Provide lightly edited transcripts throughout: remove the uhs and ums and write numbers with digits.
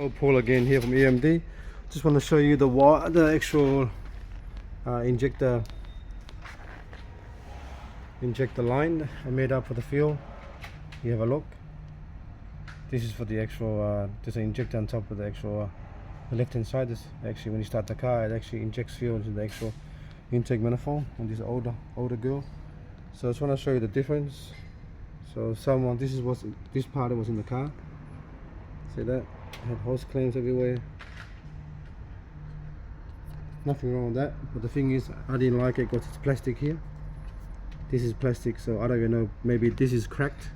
Paul again here from EMD. Just want to show you the actual injector line I made up for the fuel. You have a look. This is for the actual there's an injector on top of the actual the left hand side. Is actually when you start the car, it actually injects fuel into the actual intake manifold on this older girl. So I just want to show you the difference. So this part was in the car. See that? Had hose clamps everywhere. Nothing wrong with that, but the thing is I didn't like it because it's plastic here. This is plastic, so I don't even know, maybe this is cracked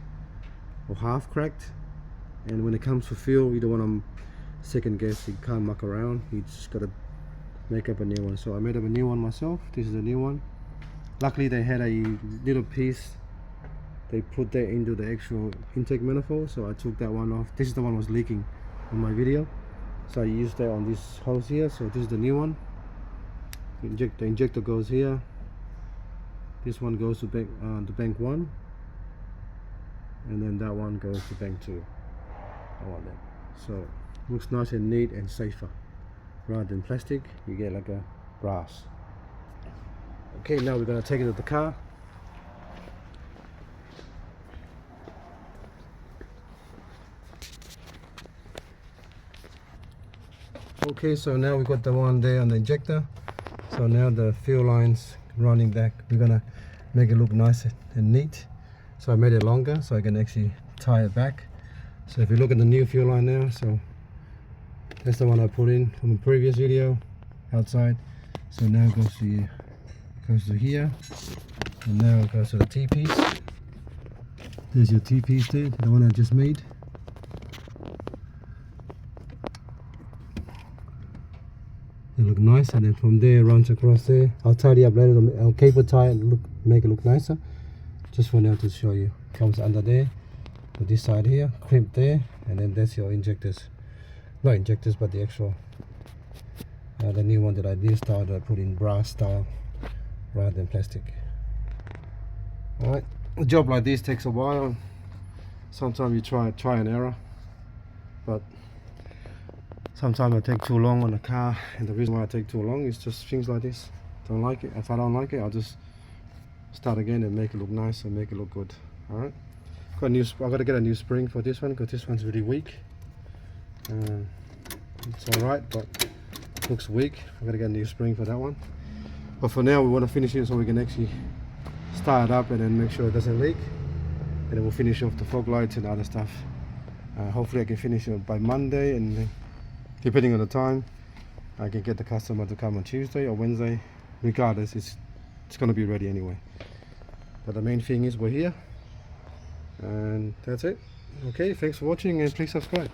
or half cracked, and when it comes to fuel you don't want to second guess. You can't muck around, you just gotta make up a new one. So I made up a new one myself. This is a new one. Luckily they had a little piece they put that into the actual intake manifold, so I took that one off. This is the one was leaking on my video, so I used that on this hose here. So this is the new one. The injector goes here. This one goes to bank 1, and then that one goes to bank 2. I want that. So looks nice and neat and safer. Rather than plastic, you get like a brass. Okay, now we're gonna take it to the car. Okay, so now we got the one there on the injector. So now the fuel lines running back, we're gonna make it look nice and neat. So I made it longer so I can actually tie it back. So if you look at the new fuel line now, so that's the one I put in from the previous video outside. So now it goes to here, and now it goes to the T-piece. There's your T-piece there, the one I just made. They look nice, and then from there runs across there. I'll tidy up later. I'll cable tie and make it look nicer. Just for now to show you. Comes under there, to this side here, crimp there, and then that's your injectors. Not injectors, but the actual the new one that I new style that I put in brass style rather than plastic. Alright, a job like this takes a while. Sometimes you try and error, but sometimes I take too long on the car, and the reason why I take too long is just things like this. Don't like it. If I don't like it, I'll just start again and make it look nice and make it look good. Alright, I got to get a new spring for this one because this one's really weak. It's alright, but looks weak. I got to get a new spring for that one. But for now we want to finish it so we can actually start it up and then make sure it doesn't leak, and then we'll finish off the fog lights and other stuff. Hopefully I can finish it by Monday, and depending on the time I can get the customer to come on Tuesday or Wednesday. Regardless, it's going to be ready anyway. But the main thing is we're here, and that's it. Okay, thanks for watching, and please subscribe.